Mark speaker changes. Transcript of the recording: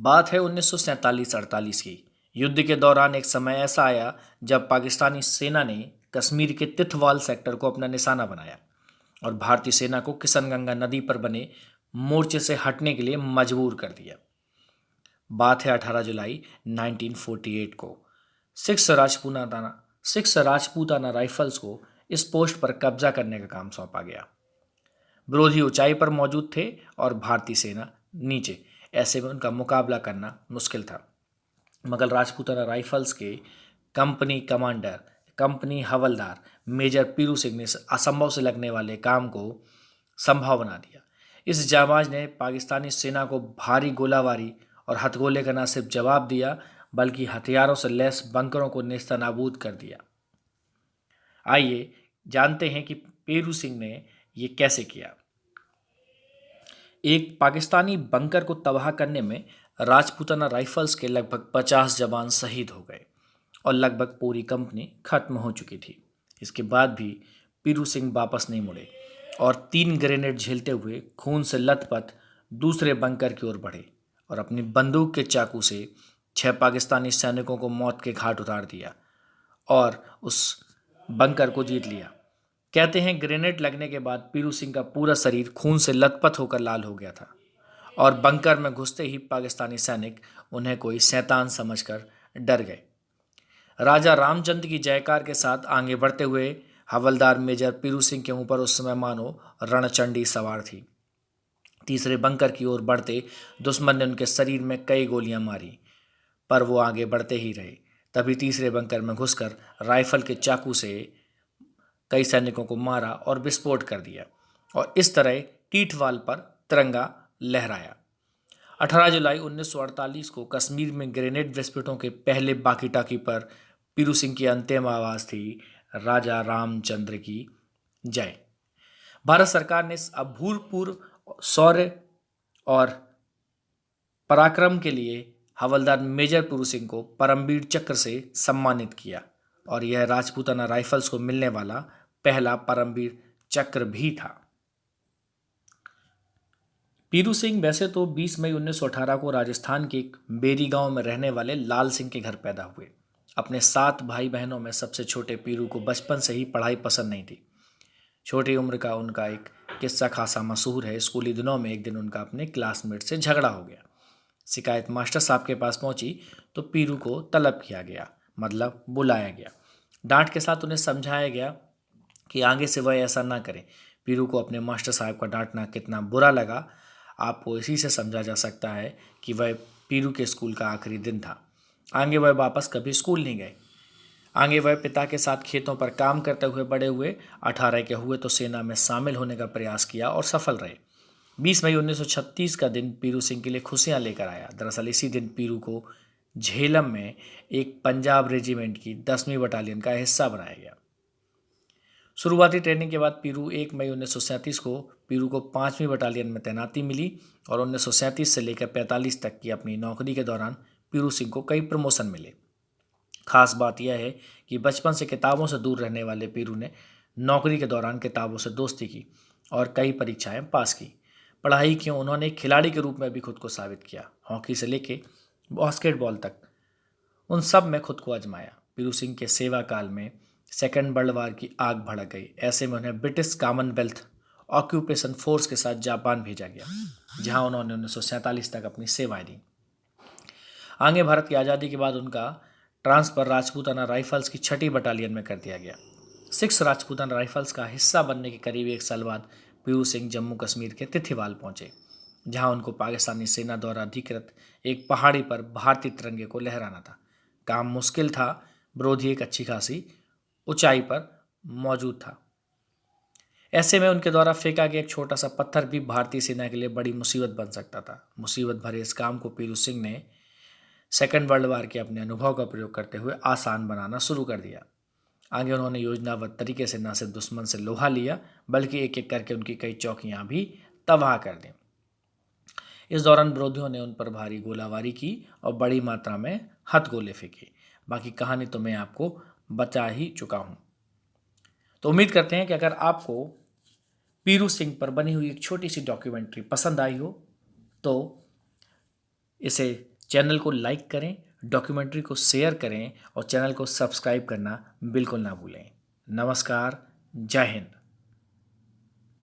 Speaker 1: बात है 1947-48 की। युद्ध के दौरान एक समय ऐसा आया जब पाकिस्तानी सेना ने कश्मीर के तिथवाल सेक्टर को अपना निशाना बनाया और भारतीय सेना को किशनगंगा नदी पर बने मोर्चे से हटने के लिए मजबूर कर दिया। बात है 18 जुलाई 1948 को। सिक्स राजपूताना राइफल्स को इस पोस्ट पर कब्जा करने का काम सौंपा गया। विरोधी ऊंचाई पर मौजूद थे और भारतीय सेना नीचे। ऐसे में उनका मुकाबला करना मुश्किल था, मगर राजपूताना राइफल्स के कंपनी हवलदार मेजर पीरू सिंह ने असंभव से लगने वाले काम को संभव बना दिया। इस जाबाज ने पाकिस्तानी सेना को भारी गोलाबारी और हथगोले का न सिर्फ जवाब दिया, बल्कि हथियारों से लैस बंकरों को नेस्तनाबूद कर दिया। आइए जानते हैं कि पीरू सिंह ने ये कैसे किया। एक पाकिस्तानी बंकर को तबाह करने में राजपूताना राइफल्स के लगभग 50 जवान शहीद हो गए और लगभग पूरी कंपनी खत्म हो चुकी थी। इसके बाद भी पीरू सिंह वापस नहीं मुड़े और 3 ग्रेनेड झेलते हुए खून से लथपथ दूसरे बंकर की ओर बढ़े और अपनी बंदूक के चाकू से 6 पाकिस्तानी सैनिकों को मौत के घाट उतार दिया और उस बंकर को जीत लिया। कहते हैं ग्रेनेड लगने के बाद पीरू सिंह का पूरा शरीर खून से लथपथ होकर लाल हो गया था और बंकर में घुसते ही पाकिस्तानी सैनिक उन्हें कोई शैतान समझकर डर गए। राजा रामचंद्र की जयकार के साथ आगे बढ़ते हुए हवलदार मेजर पीरू सिंह के ऊपर उस समय मानो रणचंडी सवार थी। तीसरे बंकर की ओर बढ़ते दुश्मन ने उनके शरीर में कई गोलियां मारी, पर वो आगे बढ़ते ही रहे। तभी तीसरे बंकर में घुसकर राइफल के चाकू से कई सैनिकों को मारा और विस्फोट कर दिया और इस तरह टीठवाल पर तिरंगा लहराया। 18 जुलाई 1948 को कश्मीर में ग्रेनेड विस्फोटों के पहले बाकी टाकी पर पीरू सिंह की अंतिम आवाज थी, राजा रामचंद्र की जय। भारत सरकार ने इस अभूतपूर्व शौर्य और पराक्रम के लिए हवलदार मेजर पीरू सिंह को परमवीर चक्र से सम्मानित किया और यह राजपूताना राइफल्स को मिलने वाला पहला परमवीर चक्र भी था। पीरू सिंह वैसे तो 20 मई 1918 को राजस्थान के एक बेरी गांव में रहने वाले लाल सिंह के घर पैदा हुए। अपने 7 भाई बहनों में सबसे छोटे पीरू को बचपन से ही पढ़ाई पसंद नहीं थी। छोटी उम्र का उनका एक किस्सा खासा मशहूर है। स्कूली दिनों में एक दिन उनका अपने क्लासमेट से झगड़ा हो गया। शिकायत मास्टर साहब के पास पहुंची तो पीरू को तलब किया गया, मतलब बुलाया गया। डांट के साथ उन्हें समझाया गया कि आगे से वह ऐसा ना करें। पीरू को अपने मास्टर साहब का डांटना कितना बुरा लगा, आपको इसी से समझा जा सकता है कि वह पीरू के स्कूल का आखिरी दिन था। आगे वह वापस कभी स्कूल नहीं गए। आगे वह पिता के साथ खेतों पर काम करते हुए बड़े हुए। 18 के हुए तो सेना में शामिल होने का प्रयास किया और सफल रहे। 20 मई 1936 का दिन पीरू सिंह के लिए खुशियां लेकर आया। दरअसल इसी दिन पीरू को झेलम में एक पंजाब रेजिमेंट की 10वीं बटालियन का हिस्सा बनाया गया। शुरुआती ट्रेनिंग के बाद पीरू 1 मई 1937 को पीरू को 5वीं बटालियन में तैनाती मिली और 1937 से लेकर 45 तक की अपनी नौकरी के दौरान पीरू सिंह को कई प्रमोशन मिले। खास बात यह है कि बचपन से किताबों से दूर रहने वाले पीरू ने नौकरी के दौरान किताबों से दोस्ती की और कई परीक्षाएं पास की। पढ़ाई क्यों, उन्होंने एक खिलाड़ी के रूप में भी खुद को साबित किया। हॉकी से लेके बास्केटबॉल तक उन सब में खुद को आजमाया। पीरू सिंह के सेवा काल में सेकेंड वर्ल्ड वार की आग भड़क गई। ऐसे में उन्हें ब्रिटिश कॉमनवेल्थ ऑक्यूपेशन फोर्स के साथ जापान भेजा गया, जहां उन्होंने 1947 तक अपनी सेवाएं दी। आगे भारत की आज़ादी के बाद उनका ट्रांसफर राजपूताना राइफल्स की 6ठी बटालियन में कर दिया गया। 6 राजपूताना राइफल्स का हिस्सा बनने के करीब 1 साल बाद पीरू सिंह जम्मू कश्मीर के तिथिवाल पहुंचे, जहां उनको पाकिस्तानी सेना द्वारा अधिकृत एक पहाड़ी पर भारतीय तिरंगे को लहराना था। काम मुश्किल था, विरोधी एक अच्छी खासी ऊंचाई पर मौजूद था। ऐसे में उनके द्वारा फेंका गया एक छोटा सा पत्थर भी भारतीय सेना के लिए बड़ी मुसीबत बन सकता था। मुसीबत भरे इस काम को पीरू सिंह ने सेकेंड वर्ल्ड वार के अपने अनुभव का प्रयोग करते हुए आसान बनाना शुरू कर दिया। आगे उन्होंने योजनाबद्ध तरीके से न सिर्फ दुश्मन से लोहा लिया, बल्कि एक एक करके उनकी कई चौकियां भी तबाह कर दी। इस दौरान विरोधियों ने उन पर भारी गोलाबारी की और बड़ी मात्रा में हथगोले फेंके। बाकी कहानी तो मैं आपको बता ही चुका हूं। तो उम्मीद करते हैं कि अगर आपको पीरू सिंह पर बनी हुई एक छोटी सी डॉक्यूमेंट्री पसंद आई हो तो इसे चैनल को लाइक करें, डॉक्यूमेंट्री को शेयर करें और चैनल को सब्सक्राइब करना बिल्कुल ना भूलें। नमस्कार, जय हिंद।